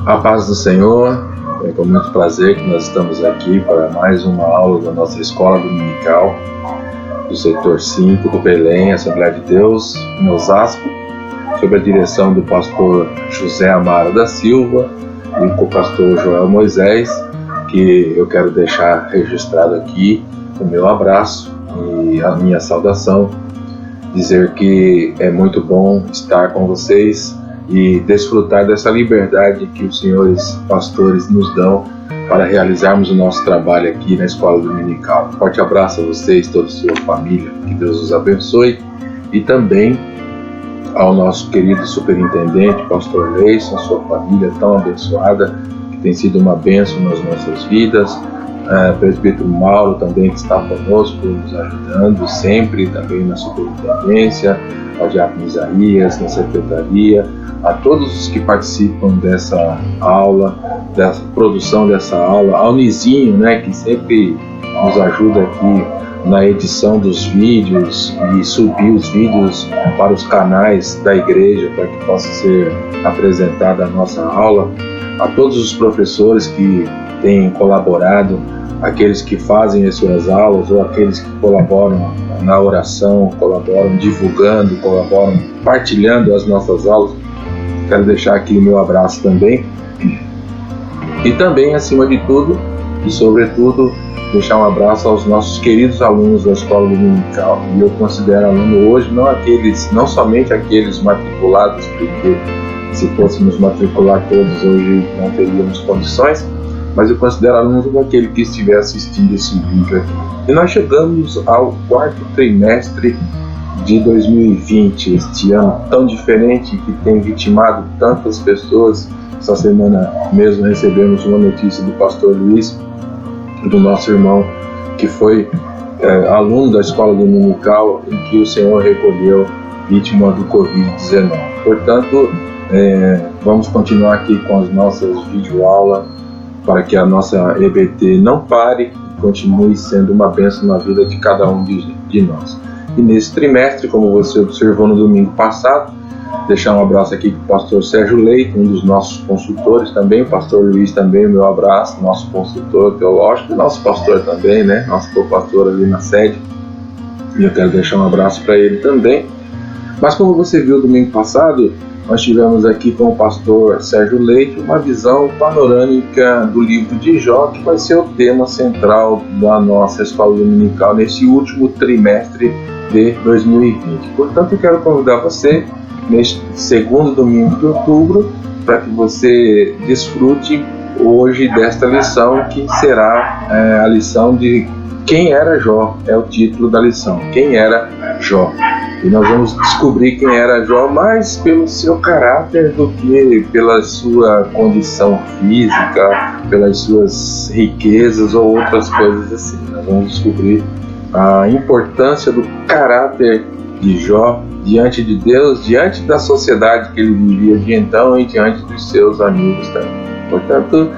A paz do Senhor, é com muito prazer que nós estamos aqui para mais uma aula da nossa escola dominical do setor 5 do Belém, Assembleia de Deus, em Osasco, sob a direção do pastor José Amaro da Silva e com o pastor Joel Moisés, que eu quero deixar registrado aqui o meu abraço e a minha saudação, dizer que é muito bom estar com vocês e desfrutar dessa liberdade que os senhores pastores nos dão para realizarmos o nosso trabalho aqui na Escola Dominical. Forte abraço a vocês, toda a sua família, que Deus os abençoe, e também ao nosso querido superintendente, pastor Leison, sua família tão abençoada, que tem sido uma bênção nas nossas vidas, presbítero Mauro também, que está conosco, nos ajudando sempre, também na superintendência, ao diácono Isaías, na secretaria, a todos os que participam dessa aula, dessa produção dessa aula, ao Nizinho, né, que sempre nos ajuda aqui na edição dos vídeos e subir os vídeos para os canais da igreja para que possa ser apresentada a nossa aula, a todos os professores que têm colaborado, aqueles que fazem as suas aulas ou aqueles que colaboram na oração, colaboram divulgando, colaboram partilhando as nossas aulas. Quero deixar aqui o meu abraço também. E também, acima de tudo, e sobretudo, deixar um abraço aos nossos queridos alunos da Escola Dominical. E eu considero aluno hoje não somente aqueles matriculados, porque se fôssemos matricular todos hoje não teríamos condições, mas eu considero aluno todo aquele que estiver assistindo esse vídeo aqui. E nós chegamos ao quarto trimestre de 2020, este ano tão diferente que tem vitimado tantas pessoas. Essa semana mesmo recebemos uma notícia do pastor Luiz, do nosso irmão, que foi aluno da escola dominical em que o Senhor recolheu vítima do Covid-19. Portanto, vamos continuar aqui com as nossas videoaulas para que a nossa EBT não pare e continue sendo uma bênção na vida de cada um de nós. E nesse trimestre, como você observou no domingo passado, deixar um abraço aqui para o pastor Sérgio Leite, um dos nossos consultores também, o pastor Luiz também, o meu abraço, nosso consultor teológico, e nosso pastor também, né, nosso co-pastor ali na sede, e eu quero deixar um abraço para ele também. Mas como você viu domingo passado, nós tivemos aqui com o pastor Sérgio Leite uma visão panorâmica do livro de Jó, que vai ser o tema central da nossa escola dominical nesse último trimestre de 2020. Portanto, eu quero convidar você neste segundo domingo de outubro para que você desfrute hoje desta lição, que será a lição de Quem era Jó, é o título da lição, Quem era Jó. E nós vamos descobrir quem era Jó mais pelo seu caráter do que pela sua condição física, pelas suas riquezas ou outras coisas assim. Nós vamos descobrir a importância do caráter de Jó diante de Deus, diante da sociedade que ele vivia de então e diante dos seus amigos também. Portanto,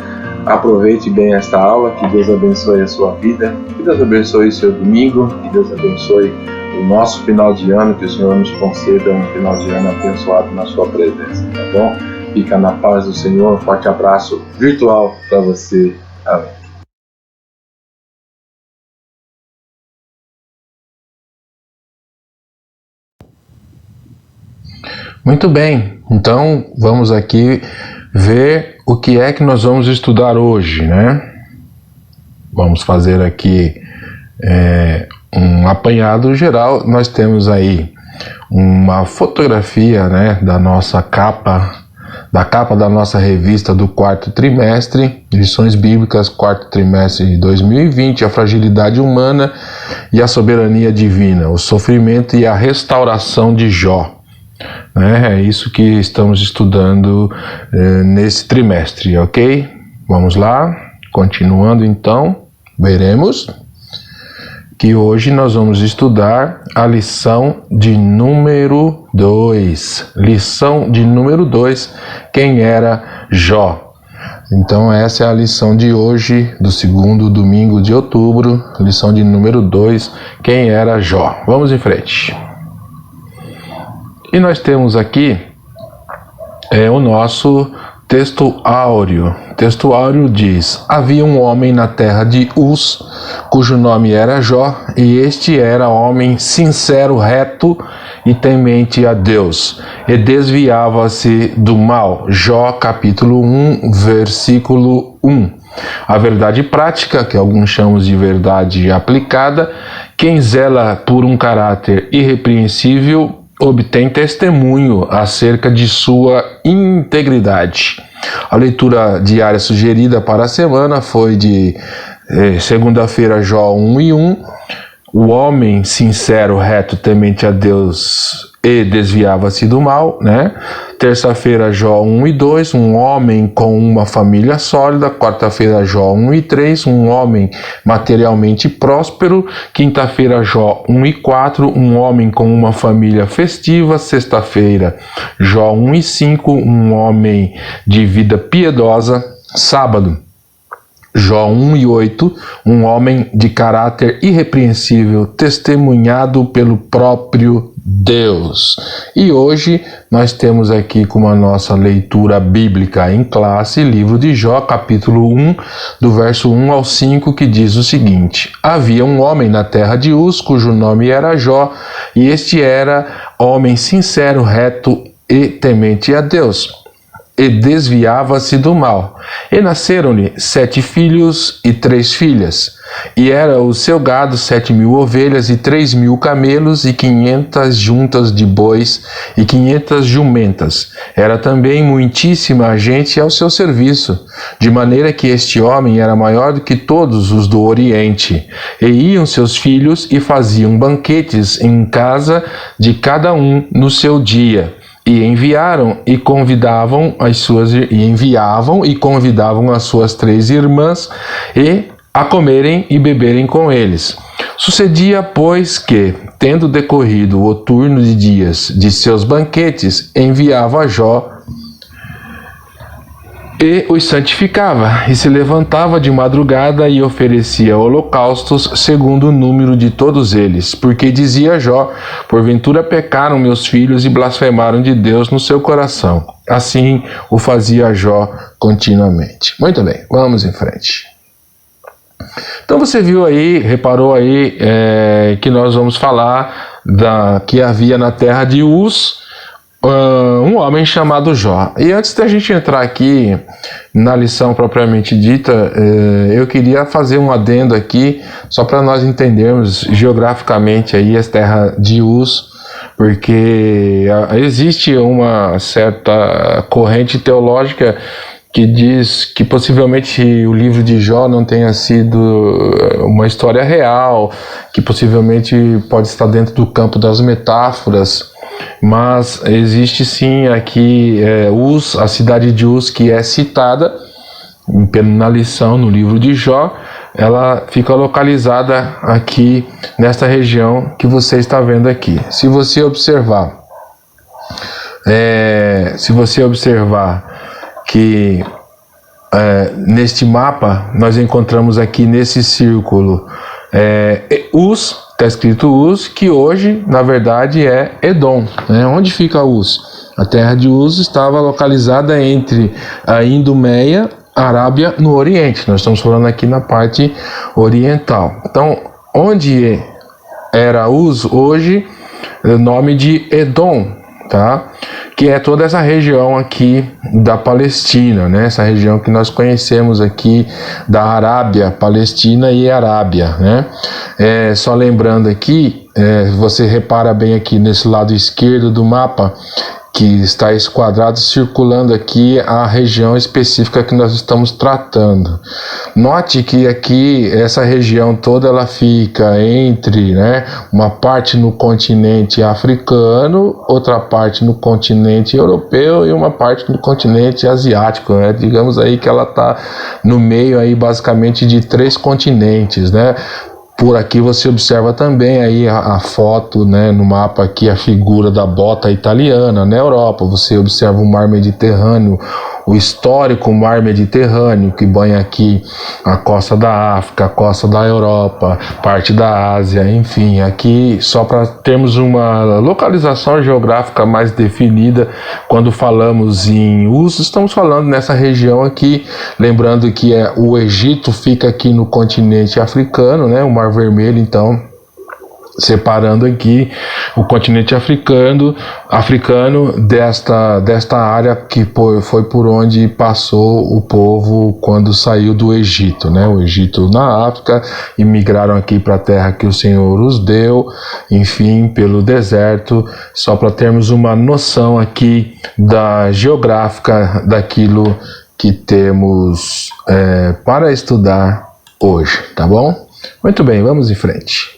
aproveite bem esta aula, que Deus abençoe a sua vida, que Deus abençoe o seu domingo, que Deus abençoe o nosso final de ano, que o Senhor nos conceda um final de ano abençoado na sua presença, tá bom? Fica na paz do Senhor, um forte abraço virtual para você. Amém. Muito bem, então vamos aqui ver o que é que nós vamos estudar hoje, né? Vamos fazer aqui um apanhado geral. Nós temos aí uma fotografia, né, da nossa capa, da nossa revista do quarto trimestre, Lições Bíblicas, quarto trimestre de 2020, a fragilidade humana e a soberania divina, o sofrimento e a restauração de Jó. É isso que estamos estudando nesse trimestre, ok? Vamos lá, continuando então, veremos que hoje nós vamos estudar a lição de número 2. Lição de número 2, quem era Jó. Então essa é a lição de hoje, do segundo domingo de outubro, lição de número 2, quem era Jó. Vamos em frente. E nós temos aqui o nosso Texto áureo. Texto áureo diz: havia um homem na terra de Uz, cujo nome era Jó, e este era homem sincero, reto e temente a Deus, e desviava-se do mal. Jó capítulo 1, versículo 1. A verdade prática, que alguns chamam de verdade aplicada: quem zela por um caráter irrepreensível obtém testemunho acerca de sua integridade. A leitura diária sugerida para a semana foi de segunda-feira, Jó 1:1. O homem sincero, reto, temente a Deus e desviava-se do mal, né? Terça-feira, Jó 1:2, um homem com uma família sólida. Quarta-feira, Jó 1:3, um homem materialmente próspero. Quinta-feira, Jó 1:4, um homem com uma família festiva. Sexta-feira, Jó 1:5, um homem de vida piedosa. Sábado, Jó 1:8, um homem de caráter irrepreensível, testemunhado pelo próprio Deus. E hoje nós temos aqui como a nossa leitura bíblica em classe, livro de Jó, capítulo 1, do verso 1 ao 5, que diz o seguinte: havia um homem na terra de Uz, cujo nome era Jó, e este era homem sincero, reto e temente a Deus, e desviava-se do mal. E nasceram-lhe 7 filhos e 3 filhas. E era o seu gado 7.000 ovelhas e 3.000 camelos e 500 juntas de bois e 500 jumentas. Era também muitíssima gente ao seu serviço, de maneira que este homem era maior do que todos os do Oriente. E iam seus filhos e faziam banquetes em casa de cada um no seu dia. E enviavam e convidavam as suas 3 irmãs a comerem e beberem com eles. Sucedia, pois, que, tendo decorrido o turno de dias de seus banquetes, enviava a Jó e os santificava, e se levantava de madrugada e oferecia holocaustos segundo o número de todos eles, porque dizia Jó: porventura pecaram meus filhos e blasfemaram de Deus no seu coração. Assim o fazia Jó continuamente. Muito bem, vamos em frente. Então você viu aí, reparou aí que nós vamos falar que havia na terra de Uz um homem chamado Jó. E antes da gente entrar aqui na lição propriamente dita, eu queria fazer um adendo aqui, só para nós entendermos geograficamente aí a terra de Uz, porque existe uma certa corrente teológica que diz que possivelmente o livro de Jó não tenha sido uma história real, que possivelmente pode estar dentro do campo das metáforas. Mas existe sim aqui Uz, a cidade de Uz, que é citada na lição no livro de Jó. Ela fica localizada aqui nesta região que você está vendo aqui. Se você observar que neste mapa nós encontramos aqui nesse círculo Uz, está escrito Uz, que hoje na verdade é Edom, né? Onde fica Uz? A terra de Uz estava localizada entre a Idumeia, Arábia, no Oriente. Nós estamos falando aqui na parte oriental. Então, onde era Uz hoje, o nome de Edom, tá? Que é toda essa região aqui da Palestina, né? Essa região que nós conhecemos aqui da Arábia, Palestina e Arábia, né? Só lembrando aqui, você repara bem aqui nesse lado esquerdo do mapa, que está esquadrado circulando aqui a região específica que nós estamos tratando. Note que aqui essa região toda ela fica entre, né, uma parte no continente africano, outra parte no continente europeu e uma parte no continente asiático, né? Digamos aí que ela está no meio aí basicamente de 3 continentes, né? Por aqui você observa também aí a foto, né, no mapa aqui, a figura da bota italiana. Na Europa você observa o mar Mediterrâneo o histórico mar Mediterrâneo, que banha aqui a costa da África, a costa da Europa, parte da Ásia, enfim, aqui só para termos uma localização geográfica mais definida, quando falamos em uso, estamos falando nessa região aqui, lembrando que o Egito fica aqui no continente africano, né, o Mar Vermelho, então, separando aqui o continente africano desta área que foi por onde passou o povo quando saiu do Egito, né? O Egito na África, e migraram aqui para a terra que o Senhor os deu, enfim, pelo deserto, só para termos uma noção aqui da geográfica daquilo que temos para estudar hoje, tá bom? Muito bem, vamos em frente.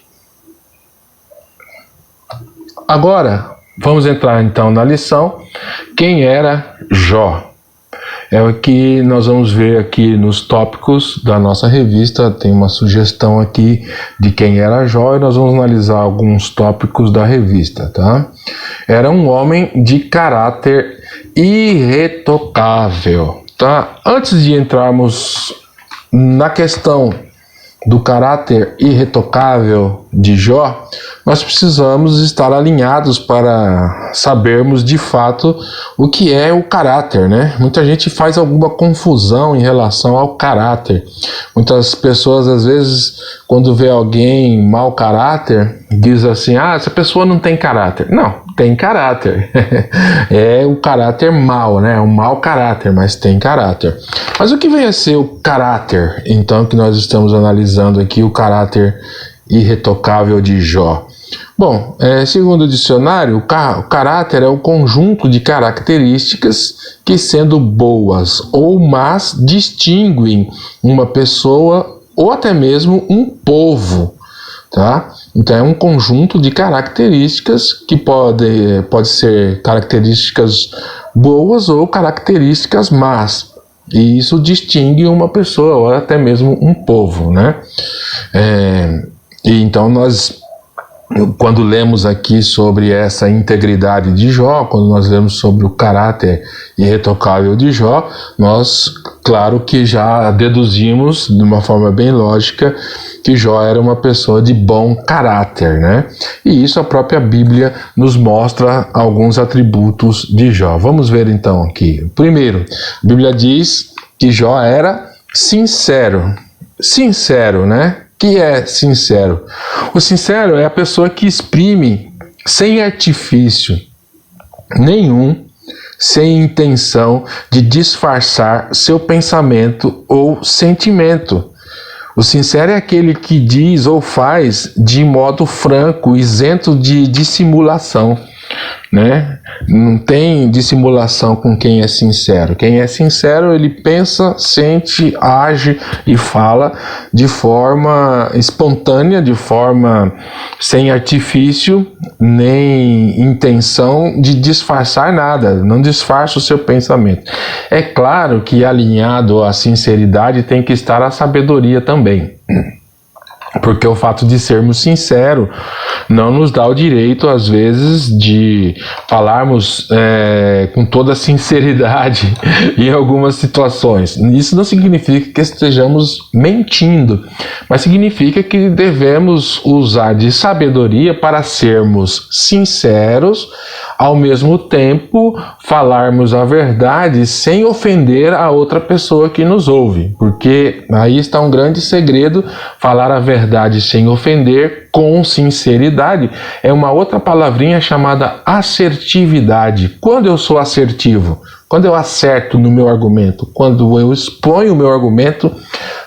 Agora, vamos entrar então na lição. Quem era Jó? É o que nós vamos ver aqui nos tópicos da nossa revista. Tem uma sugestão aqui de quem era Jó e nós vamos analisar alguns tópicos da revista, tá? Era um homem de caráter irretocável, tá? Antes de entrarmos na questão do caráter irretocável de Jó, nós precisamos estar alinhados para sabermos de fato o que é o caráter, né? Muita gente faz alguma confusão em relação ao caráter. Muitas pessoas, às vezes, quando vê alguém mau caráter, diz assim, essa pessoa não tem caráter. Não, tem caráter. É o caráter mau, né? Um mau caráter, mas tem caráter. Mas o que vem a ser o caráter, então, que nós estamos analisando aqui, o caráter irretocável de Jó? Bom, segundo o dicionário, o caráter é o conjunto de características que, sendo boas ou más, distinguem uma pessoa ou até mesmo um povo, tá? Então é um conjunto de características que pode ser características boas ou características más. E isso distingue uma pessoa ou até mesmo um povo, né? E então quando lemos aqui sobre essa integridade de Jó, quando nós lemos sobre o caráter irretocável de Jó, nós, claro que já deduzimos de uma forma bem lógica que Jó era uma pessoa de bom caráter, né? E isso a própria Bíblia nos mostra alguns atributos de Jó. Vamos ver então aqui. Primeiro, a Bíblia diz que Jó era sincero. Sincero, né? Que é sincero? O sincero é a pessoa que exprime sem artifício nenhum, sem intenção de disfarçar seu pensamento ou sentimento. O sincero é aquele que diz ou faz de modo franco, isento de dissimulação, né? Não tem dissimulação com quem é sincero. Quem é sincero, ele pensa, sente, age e fala de forma espontânea, de forma sem artifício, nem intenção de disfarçar nada, não disfarça o seu pensamento. É claro que alinhado à sinceridade tem que estar a sabedoria também. Porque o fato de sermos sinceros não nos dá o direito, às vezes, de falarmos com toda sinceridade em algumas situações. Isso não significa que estejamos mentindo, mas significa que devemos usar de sabedoria para sermos sinceros, ao mesmo tempo falarmos a verdade sem ofender a outra pessoa que nos ouve. Porque aí está um grande segredo. Falar a verdade sem ofender, com sinceridade, é uma outra palavrinha chamada assertividade. Quando eu sou assertivo, quando eu acerto no meu argumento, quando eu exponho o meu argumento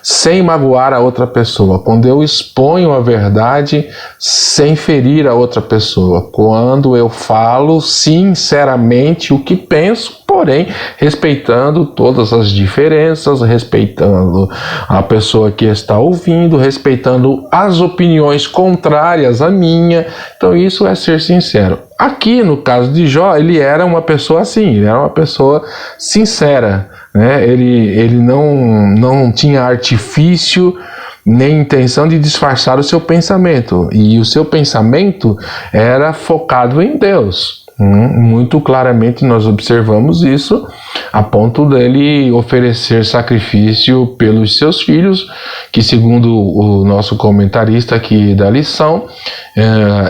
sem magoar a outra pessoa, quando eu exponho a verdade sem ferir a outra pessoa, quando eu falo sinceramente o que penso, porém respeitando todas as diferenças, respeitando a pessoa que está ouvindo, respeitando as opiniões contrárias à minha. Então isso é ser sincero. Aqui no caso de Jó, ele era uma pessoa assim, ele era uma pessoa sincera, né? Ele não tinha artifício nem intenção de disfarçar o seu pensamento, e o seu pensamento era focado em Deus. Muito claramente nós observamos isso a ponto dele oferecer sacrifício pelos seus filhos, que segundo o nosso comentarista aqui da lição,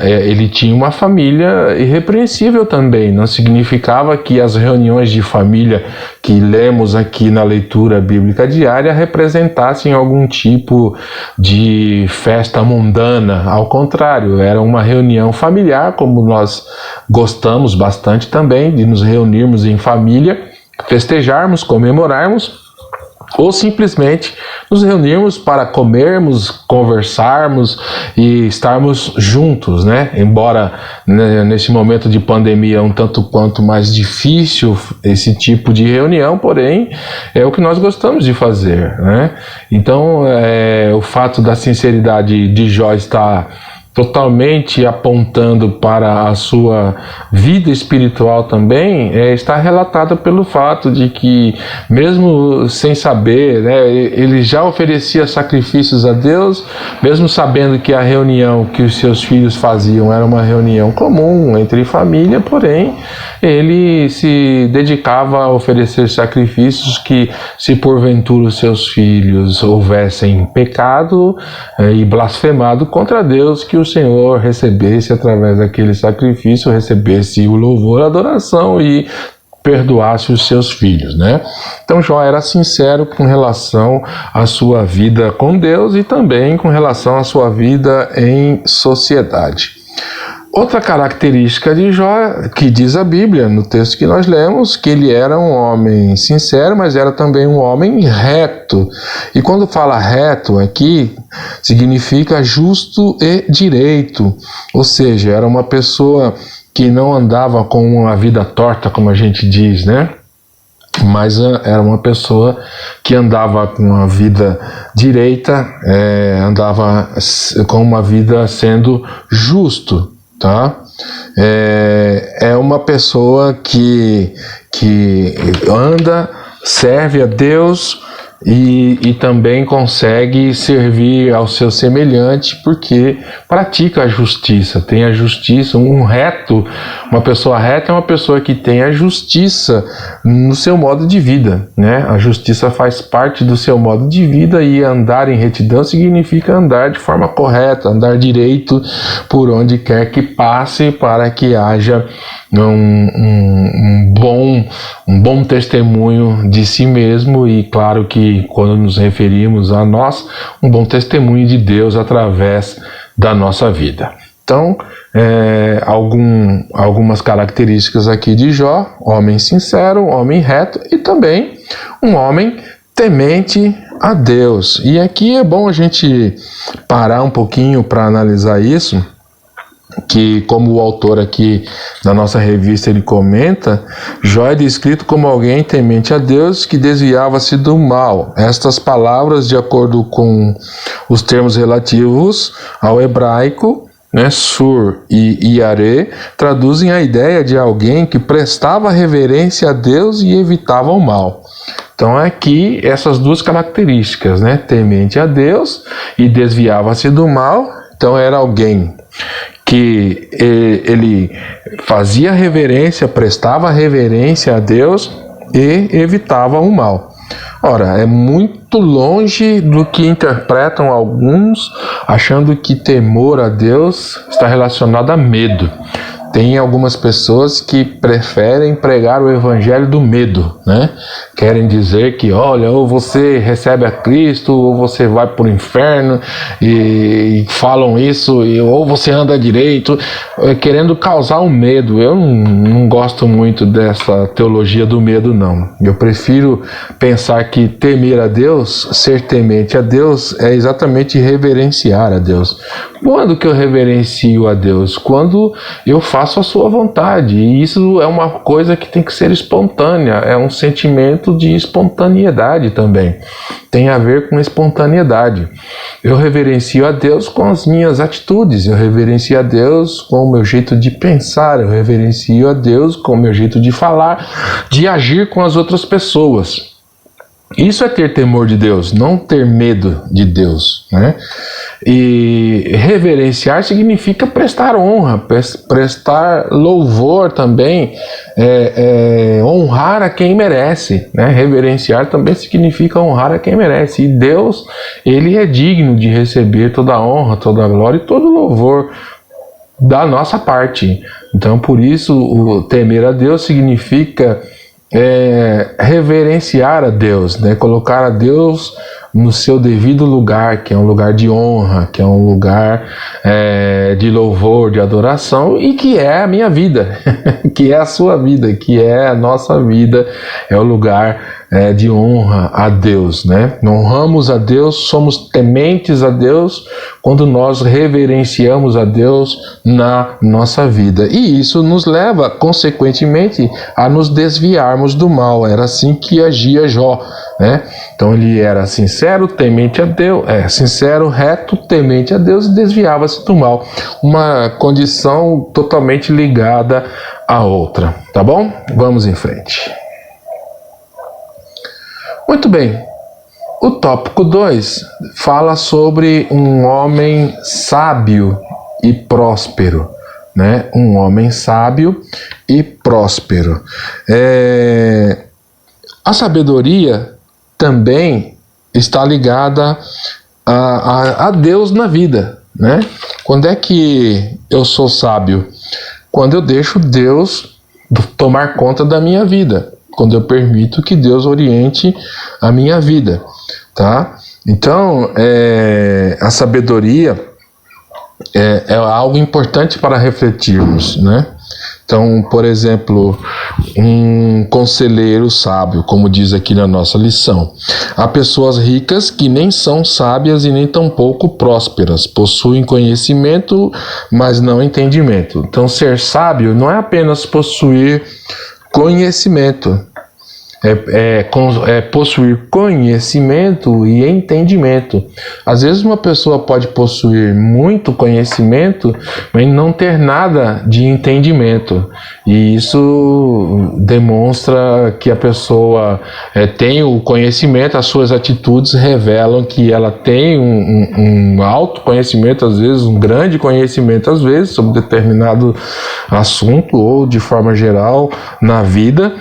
ele tinha uma família irrepreensível também. Não significava que as reuniões de família que lemos aqui na leitura bíblica diária representassem algum tipo de festa mundana. Ao contrário, era uma reunião familiar, como nós gostamos bastante também de nos reunirmos em família, festejarmos, comemorarmos, ou simplesmente nos reunirmos para comermos, conversarmos e estarmos juntos, né? Embora nesse momento de pandemia um tanto quanto mais difícil esse tipo de reunião, porém é o que nós gostamos de fazer, né? Então o fato da sinceridade de Jó estar totalmente apontando para a sua vida espiritual também, está relatada pelo fato de que, mesmo sem saber, né, ele já oferecia sacrifícios a Deus, mesmo sabendo que a reunião que os seus filhos faziam era uma reunião comum entre família, porém ele se dedicava a oferecer sacrifícios que, se porventura os seus filhos houvessem pecado e blasfemado contra Deus, que o Senhor recebesse através daquele sacrifício, recebesse o louvor, a adoração e perdoasse os seus filhos, né? Então Jó era sincero com relação à sua vida com Deus e também com relação à sua vida em sociedade. Outra característica de Jó, que diz a Bíblia, no texto que nós lemos, que ele era um homem sincero, mas era também um homem reto. E quando fala reto aqui, significa justo e direito. Ou seja, era uma pessoa que não andava com uma vida torta, como a gente diz, né? Mas era uma pessoa que andava com uma vida direita, andava com uma vida sendo justo. Tá? É uma pessoa que anda, serve a Deus e também consegue servir ao seu semelhante, porque pratica a justiça, tem a justiça. Uma pessoa reta é uma pessoa que tem a justiça no seu modo de vida, né? A justiça faz parte do seu modo de vida, e andar em retidão significa andar de forma correta, andar direito por onde quer que passe, para que haja um bom testemunho de si mesmo, e claro que quando nos referimos a nós, um bom testemunho de Deus através da nossa vida. Então, algumas características aqui de Jó: homem sincero, homem reto e também um homem temente a Deus. E aqui é bom a gente parar um pouquinho para analisar isso, que, como o autor aqui da nossa revista ele comenta, Jó é descrito como alguém temente a Deus, que desviava-se do mal. Estas palavras, de acordo com os termos relativos ao hebraico, né, sur e yare, traduzem a ideia de alguém que prestava reverência a Deus e evitava o mal. Então aqui essas duas características, né, temente a Deus e desviava-se do mal. Então era alguém que ele fazia reverência, prestava reverência a Deus e evitava o mal. Ora, é muito longe do que interpretam alguns, achando que temor a Deus está relacionado a medo. Tem algumas pessoas que preferem pregar o evangelho do medo, né? Querem dizer que, olha, ou você recebe a Cristo, ou você vai para o inferno, e falam isso, ou você anda direito, querendo causar um medo. Eu não gosto muito dessa teologia do medo, não. Eu prefiro pensar que temer a Deus, ser temente a Deus, é exatamente reverenciar a Deus. Quando que eu reverencio a Deus? Quando eu faço a sua vontade, e isso é uma coisa que tem que ser espontânea, é um sentimento de espontaneidade também, tem a ver com espontaneidade. Eu reverencio a Deus com as minhas atitudes, eu reverencio a Deus com o meu jeito de pensar, eu reverencio a Deus com o meu jeito de falar, de agir com as outras pessoas. Isso é ter temor de Deus, não ter medo de Deus, né? E reverenciar significa prestar honra, prestar louvor também, honrar a quem merece, né? Reverenciar também significa honrar a quem merece. E Deus, Ele é digno de receber toda a honra, toda a glória e todo o louvor da nossa parte. Então, por isso, o temer a Deus significa reverenciar a Deus, né? Colocar a Deus no seu devido lugar, que é um lugar de honra, que é um lugar de louvor, de adoração, e que é a minha vida, que é a sua vida, que é a nossa vida, é o lugar de honra a Deus, né? Honramos a Deus, somos tementes a Deus quando nós reverenciamos a Deus na nossa vida. E isso nos leva, consequentemente, a nos desviarmos do mal. Era assim que agia Jó, né? Então ele era sincero, temente a Deus, sincero, reto, temente a Deus e desviava-se do mal. Uma condição totalmente ligada à outra, tá bom? Vamos em frente. Muito bem, o tópico 2 fala sobre um homem sábio e próspero, né? Um homem sábio e próspero. A sabedoria também está ligada a Deus na vida, né? Quando é que eu sou sábio? Quando eu deixo Deus tomar conta da minha vida. Quando eu permito que Deus oriente a minha vida, tá? Então, a sabedoria é algo importante para refletirmos, né? Então, por exemplo, um conselheiro sábio, como diz aqui na nossa lição. Há pessoas ricas que nem são sábias e nem tampouco prósperas, possuem conhecimento, mas não entendimento. Então, ser sábio não é apenas possuir conhecimento, possuir conhecimento e entendimento. Às vezes uma pessoa pode possuir muito conhecimento, mas não ter nada de entendimento. E isso demonstra que a pessoa tem o conhecimento, as suas atitudes revelam que ela tem um alto conhecimento, às vezes um grande conhecimento, às vezes, sobre determinado assunto ou de forma geral na vida,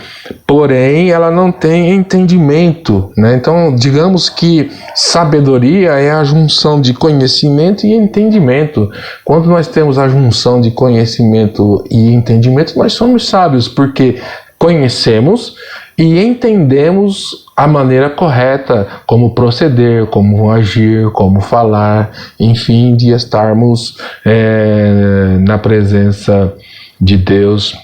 porém ela não tem entendimento, né? Então, digamos que sabedoria é a junção de conhecimento e entendimento. Quando nós temos a junção de conhecimento e entendimento, nós somos sábios, porque conhecemos e entendemos a maneira correta, como proceder, como agir, como falar, enfim, de estarmos na presença de Deus,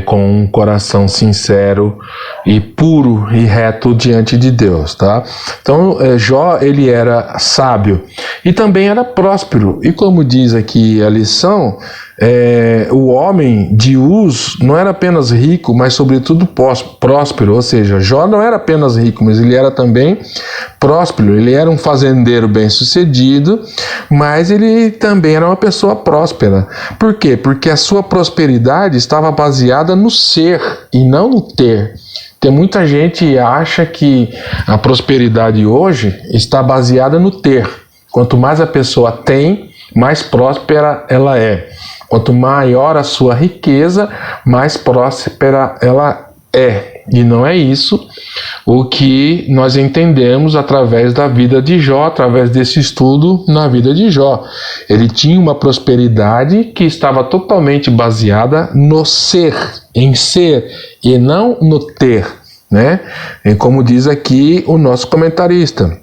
com um coração sincero e puro e reto diante de Deus, tá? Então, Jó, ele era sábio e também era próspero. E como diz aqui a lição, o homem de Uz não era apenas rico, mas sobretudo próspero. Ou seja, Jó não era apenas rico, mas ele era também próspero. Ele era um fazendeiro bem-sucedido, mas ele também era uma pessoa próspera. Por quê? Porque a sua prosperidade estava baseada no ser e não no ter. Tem muita gente que acha que a prosperidade hoje está baseada no ter. Quanto mais a pessoa tem, mais próspera ela é. Quanto maior a sua riqueza, mais próspera ela é. E não é isso o que nós entendemos através da vida de Jó, através desse estudo na vida de Jó. Ele tinha uma prosperidade que estava totalmente baseada no ser, em ser, e não no ter, né? E como diz aqui o nosso comentarista,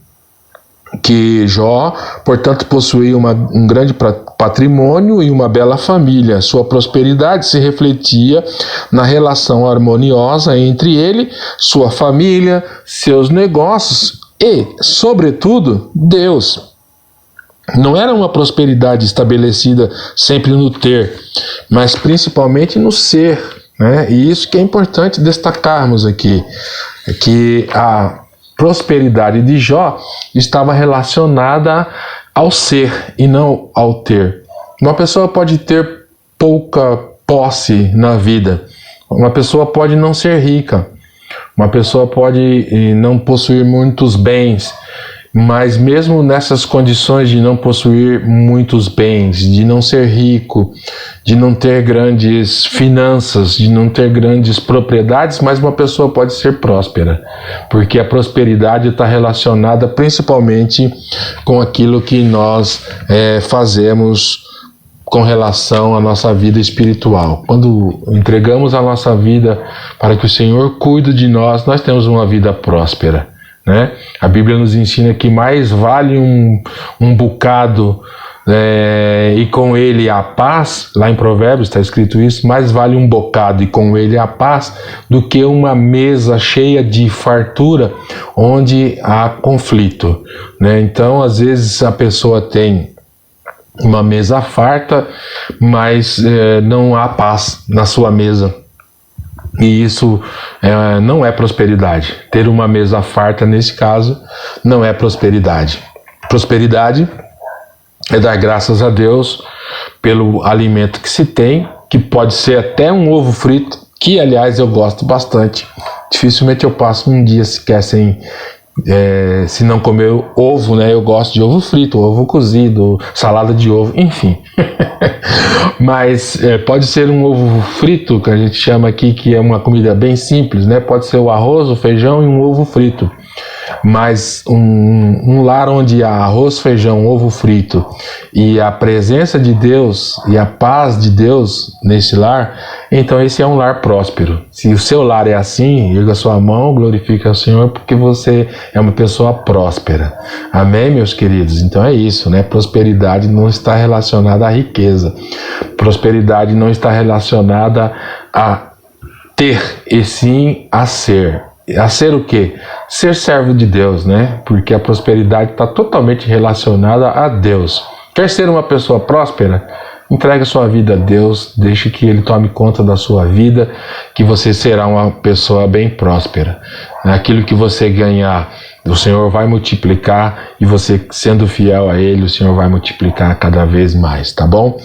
que Jó, portanto, possuía um grande patrimônio e uma bela família. Sua prosperidade se refletia na relação harmoniosa entre ele, sua família, seus negócios e, sobretudo, Deus. Não era uma prosperidade estabelecida sempre no ter, mas principalmente no ser, né? E isso que é importante destacarmos aqui, é que a prosperidade de Jó estava relacionada ao ser e não ao ter. Uma pessoa pode ter pouca posse na vida, uma pessoa pode não ser rica, Uma pessoa pode não possuir muitos bens, mas mesmo nessas condições de não possuir muitos bens, de não ser rico, de não ter grandes finanças, de não ter grandes propriedades, mas uma pessoa pode ser próspera, porque a prosperidade está relacionada principalmente com aquilo que nós fazemos com relação à nossa vida espiritual. Quando entregamos a nossa vida para que o Senhor cuide de nós, nós temos uma vida próspera, né? A Bíblia nos ensina que mais vale um bocado e com ele a paz, lá em Provérbios está escrito isso, mais vale um bocado e com ele a paz do que uma mesa cheia de fartura onde há conflito, né? Então, às vezes a pessoa tem uma mesa farta, mas não há paz na sua mesa. E isso não é prosperidade. Ter uma mesa farta, nesse caso, não é prosperidade. Prosperidade é dar graças a Deus pelo alimento que se tem, que pode ser até um ovo frito, que, aliás, eu gosto bastante. Dificilmente eu passo um dia sequer sem... se não comer ovo, né? Eu gosto de ovo frito, ovo cozido, salada de ovo, enfim. Mas pode ser um ovo frito, que a gente chama aqui, que é uma comida bem simples, né? Pode ser o arroz, o feijão e um ovo frito. Mas um lar onde há arroz, feijão, ovo frito e a presença de Deus e a paz de Deus nesse lar, então esse é um lar próspero. Se o seu lar é assim, erga sua mão, glorifique ao Senhor, porque você é uma pessoa próspera. Amém, meus queridos? Então é isso, né? Prosperidade não está relacionada à riqueza. Prosperidade não está relacionada a ter, e sim a ser. A ser o quê? Ser servo de Deus, né? Porque a prosperidade está totalmente relacionada a Deus. Quer ser uma pessoa próspera? Entregue a sua vida a Deus, deixe que Ele tome conta da sua vida, que você será uma pessoa bem próspera. Aquilo que você ganhar, o Senhor vai multiplicar, e você sendo fiel a Ele, o Senhor vai multiplicar cada vez mais, tá bom?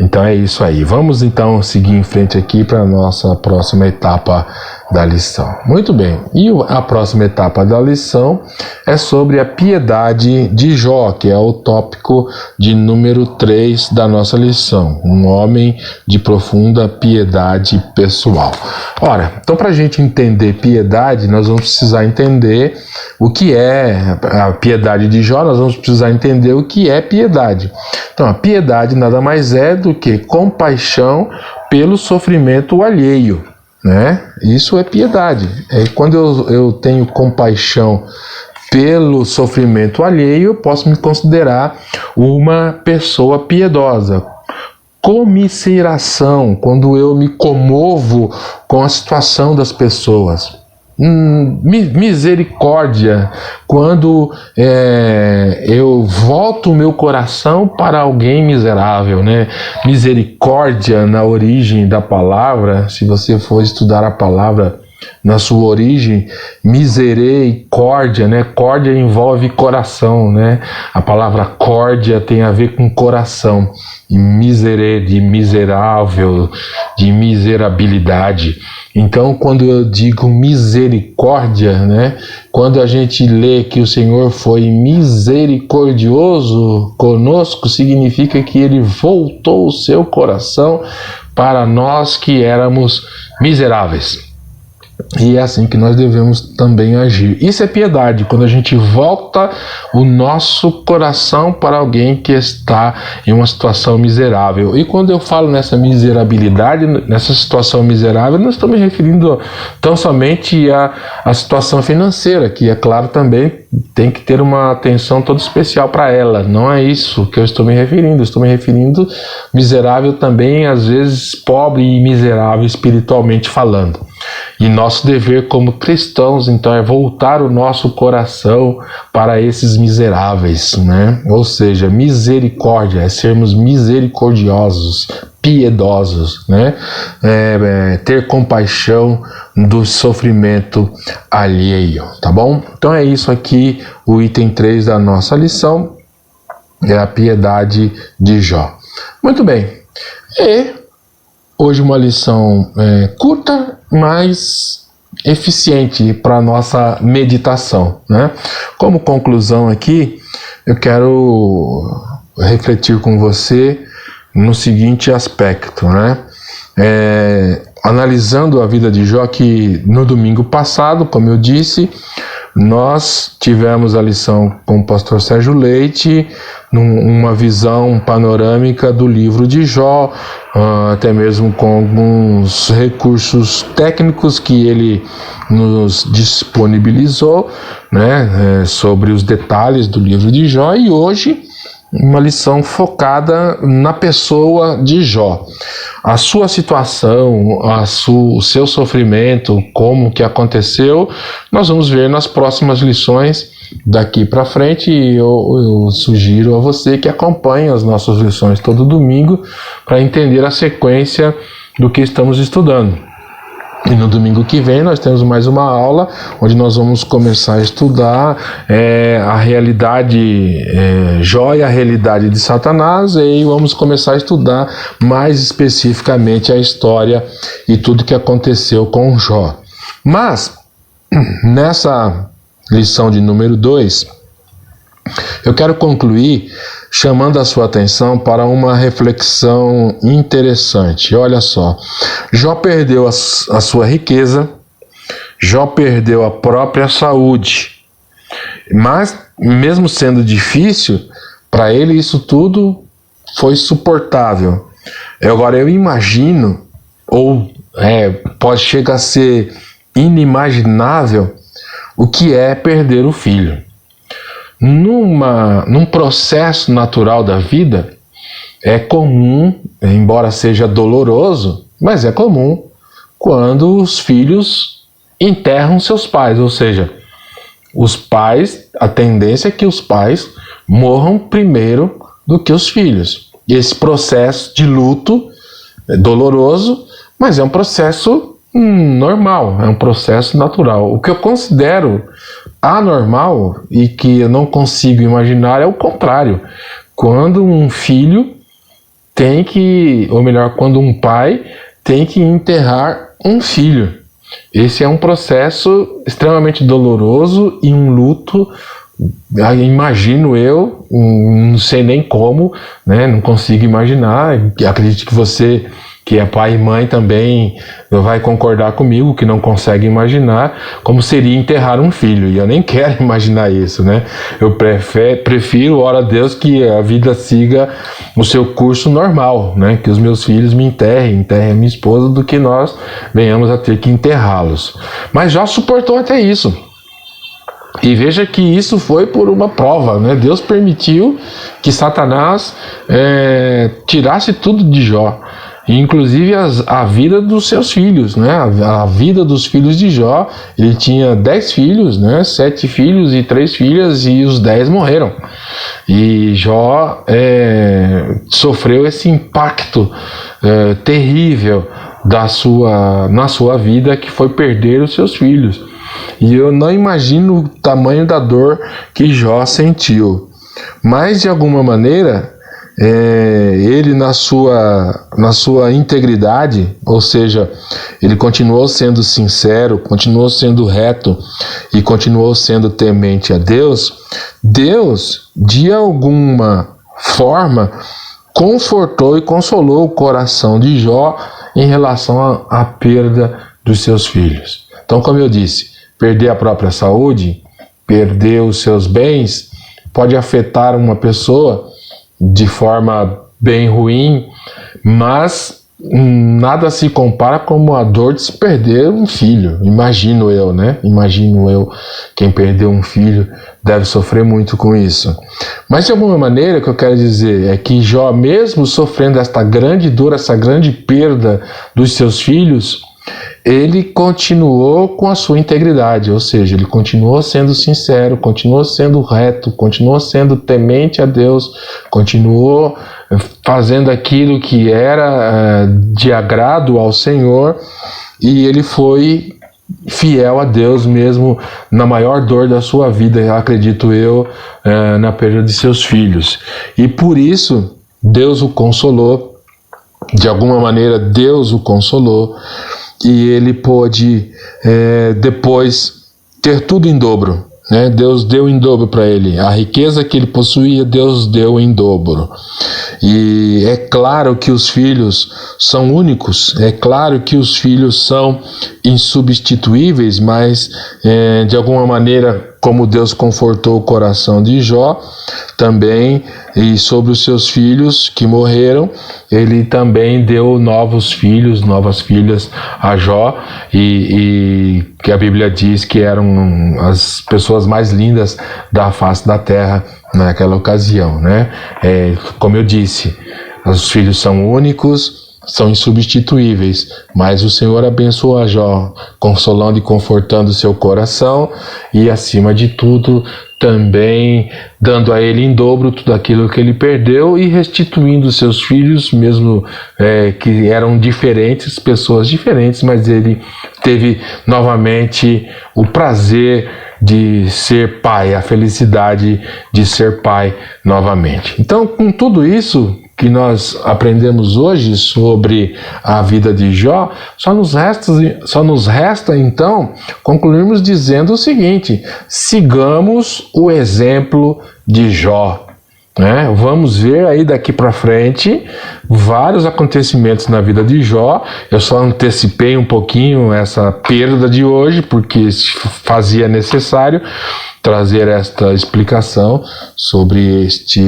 Então é isso aí. Vamos então seguir em frente aqui para a nossa próxima etapa da lição. Muito bem, e a próxima etapa da lição é sobre a piedade de Jó, que é o tópico de número 3 da nossa lição. Um homem de profunda piedade pessoal. Ora, então para a gente entender piedade, nós vamos precisar entender o que é a piedade de Jó, nós vamos precisar entender o que é piedade. Então, a piedade nada mais é do que compaixão pelo sofrimento alheio, né? Isso é piedade. É quando eu tenho compaixão pelo sofrimento alheio, eu posso me considerar uma pessoa piedosa. Comiseração, quando eu me comovo com a situação das pessoas. Misericórdia, quando eu volto o meu coração para alguém miserável, né? Misericórdia, na origem da palavra, se você for estudar a palavra na sua origem, misericórdia, né? Córdia envolve coração, né? A palavra córdia tem a ver com coração, e de miserável, de miserabilidade. Então, quando eu digo misericórdia, né? Quando a gente lê que o Senhor foi misericordioso conosco, significa que Ele voltou o seu coração para nós que éramos miseráveis. E é assim que nós devemos também agir. Isso é piedade, quando a gente volta o nosso coração para alguém que está em uma situação miserável. E quando eu falo nessa miserabilidade, nessa situação miserável, não estou me referindo tão somente à situação financeira, que é claro também tem que ter uma atenção toda especial para ela. Não é isso que eu estou me referindo. Eu estou me referindo miserável também, às vezes pobre e miserável espiritualmente falando. E nosso dever como cristãos, então, é voltar o nosso coração para esses miseráveis, né? Ou seja, misericórdia, é sermos misericordiosos, piedosos, né? Ter compaixão do sofrimento alheio, tá bom? Então é isso aqui, o item 3 da nossa lição, é a piedade de Jó. Muito bem, e hoje uma lição curta, mas eficiente para a nossa meditação, né? Como conclusão aqui, eu quero refletir com você no seguinte aspecto, né? Analisando a vida de Jó, que no domingo passado, como eu disse, nós tivemos a lição com o pastor Sérgio Leite, uma visão panorâmica do livro de Jó, até mesmo com alguns recursos técnicos que ele nos disponibilizou, né, sobre os detalhes do livro de Jó, e hoje uma lição focada na pessoa de Jó. A sua situação, o seu sofrimento, como que aconteceu, nós vamos ver nas próximas lições daqui para frente, e eu sugiro a você que acompanhe as nossas lições todo domingo para entender a sequência do que estamos estudando. E no domingo que vem nós temos mais uma aula onde nós vamos começar a estudar a realidade, Jó e a realidade de Satanás, e vamos começar a estudar mais especificamente a história e tudo que aconteceu com Jó. Mas, nessa lição de número 2, eu quero concluir chamando a sua atenção para uma reflexão interessante. Olha só, Jó perdeu a sua riqueza, Jó perdeu a própria saúde, mas mesmo sendo difícil, para ele isso tudo foi suportável. Agora eu imagino, ou pode chegar a ser inimaginável, o que é perder o filho. Num processo natural da vida, é comum, embora seja doloroso, mas é comum quando os filhos enterram seus pais, ou seja, a tendência é que os pais morram primeiro do que os filhos. E esse processo de luto é doloroso, mas é um processo normal, é um processo natural. O que eu considero anormal e que eu não consigo imaginar é o contrário. Quando um filho tem que, ou melhor, quando um pai tem que enterrar um filho. Esse é um processo extremamente doloroso e um luto, imagino eu, não sei nem como, né? Não consigo imaginar. Acredito que você, que é pai e mãe, também vai concordar comigo, que não consegue imaginar como seria enterrar um filho, e eu nem quero imaginar isso, né? Eu prefiro, ora a Deus, que a vida siga o seu curso normal, né? Que os meus filhos me enterrem a minha esposa, do que nós venhamos a ter que enterrá-los. Mas já suportou até isso. E veja que isso foi por uma prova, né? Deus permitiu que Satanás tirasse tudo de Jó, inclusive a vida dos seus filhos, né? A vida dos filhos de Jó. Ele tinha 10 filhos, né? 7 filhos e 3 filhas, e os 10 morreram. E Jó sofreu esse impacto terrível na sua vida, que foi perder os seus filhos. E eu não imagino o tamanho da dor que Jó sentiu. Mas, de alguma maneira, ele na sua integridade, ou seja, ele continuou sendo sincero, continuou sendo reto e continuou sendo temente a Deus. Deus, de alguma forma, confortou e consolou o coração de Jó em relação à perda dos seus filhos. Então, como eu disse, perder a própria saúde, perder os seus bens, pode afetar uma pessoa de forma bem ruim, mas nada se compara como a dor de se perder um filho. Imagino eu, né? Imagino eu, quem perdeu um filho deve sofrer muito com isso. Mas, de alguma maneira, o que eu quero dizer é que Jó, mesmo sofrendo esta grande dor, essa grande perda dos seus filhos, ele continuou com a sua integridade, ou seja, ele continuou sendo sincero, continuou sendo reto, continuou sendo temente a Deus, continuou fazendo aquilo que era de agrado ao Senhor, e ele foi fiel a Deus mesmo na maior dor da sua vida, acredito eu, na perda de seus filhos. E por isso Deus o consolou, de alguma maneira Deus o consolou, e ele pôde depois ter tudo em dobro. Né? Deus deu em dobro para ele. A riqueza que ele possuía, Deus deu em dobro. E é claro que os filhos são únicos, é claro que os filhos são insubstituíveis, mas de alguma maneira, como Deus confortou o coração de Jó, também, e sobre os seus filhos que morreram, ele também deu novos filhos, novas filhas a Jó, e que a Bíblia diz que eram as pessoas mais lindas da face da terra naquela ocasião, né? Como eu disse, os filhos são únicos, são insubstituíveis, mas o Senhor abençoou a Jó, consolando e confortando seu coração, e acima de tudo, também dando a ele em dobro tudo aquilo que ele perdeu e restituindo seus filhos, mesmo que eram diferentes, pessoas diferentes, mas ele teve novamente o prazer de ser pai, a felicidade de ser pai novamente. Então, com tudo isso que nós aprendemos hoje sobre a vida de Jó, só nos resta então concluirmos dizendo o seguinte: sigamos o exemplo de Jó. Né? Vamos ver aí daqui para frente vários acontecimentos na vida de Jó. Eu só antecipei um pouquinho essa perda de hoje porque fazia necessário trazer esta explicação sobre este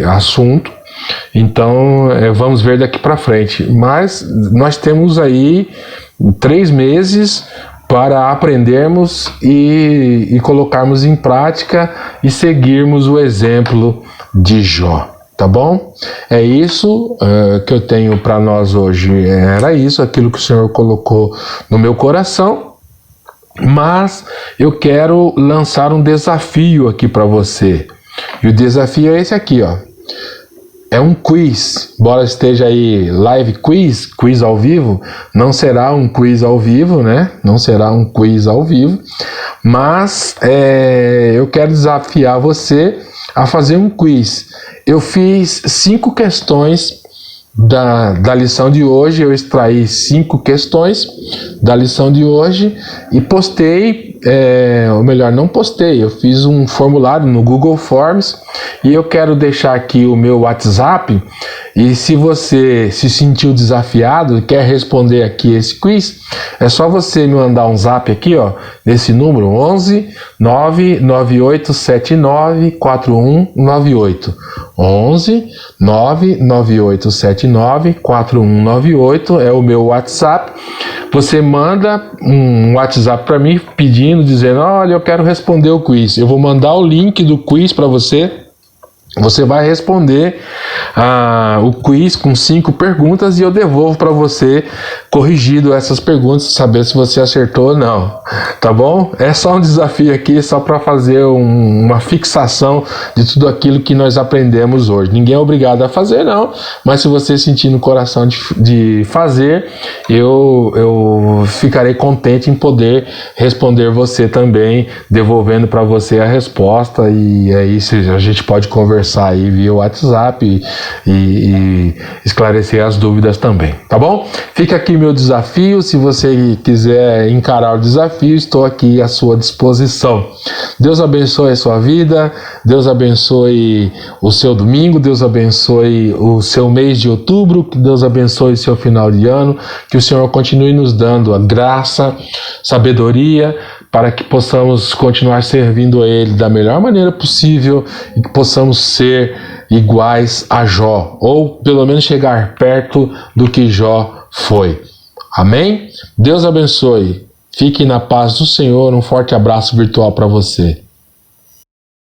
assunto. Então vamos ver daqui para frente, mas nós temos aí 3 meses para aprendermos e colocarmos em prática e seguirmos o exemplo de Jó, tá bom? É isso que eu tenho para nós hoje, era isso, aquilo que o Senhor colocou no meu coração, mas eu quero lançar um desafio aqui para você, e o desafio é esse aqui, ó. É um quiz, embora esteja aí live quiz ao vivo, não será um quiz ao vivo, né? Não será um quiz ao vivo, mas eu quero desafiar você a fazer um quiz. Eu fiz 5 questões da lição de hoje, eu extraí 5 questões da lição de hoje e postei, ou melhor, não postei, eu fiz um formulário no Google Forms e eu quero deixar aqui o meu WhatsApp, e se você se sentiu desafiado e quer responder aqui esse quiz, é só você me mandar um zap aqui, ó, nesse número 11 99879 4198. 11 99879 4198 é o meu WhatsApp. Você manda um WhatsApp para mim pedindo, dizendo: olha, eu quero responder o quiz. Eu vou mandar o link do quiz para você. Você vai responder o quiz com 5 perguntas e eu devolvo para você, corrigido essas perguntas, saber se você acertou ou não, tá bom? É só um desafio aqui, só para fazer uma fixação de tudo aquilo que nós aprendemos hoje. Ninguém é obrigado a fazer, não, mas se você sentir no coração de fazer, eu ficarei contente em poder responder você também, devolvendo para você a resposta, e aí a gente pode conversar aí via WhatsApp e esclarecer as dúvidas também, tá bom? Fica aqui meu desafio, se você quiser encarar o desafio, estou aqui à sua disposição. Deus abençoe a sua vida, Deus abençoe o seu domingo, Deus abençoe o seu mês de outubro, que Deus abençoe o seu final de ano, que o Senhor continue nos dando a graça, sabedoria, para que possamos continuar servindo a Ele da melhor maneira possível e que possamos ser iguais a Jó, ou pelo menos chegar perto do que Jó foi. Amém? Deus abençoe. Fique na paz do Senhor. Um forte abraço virtual para você.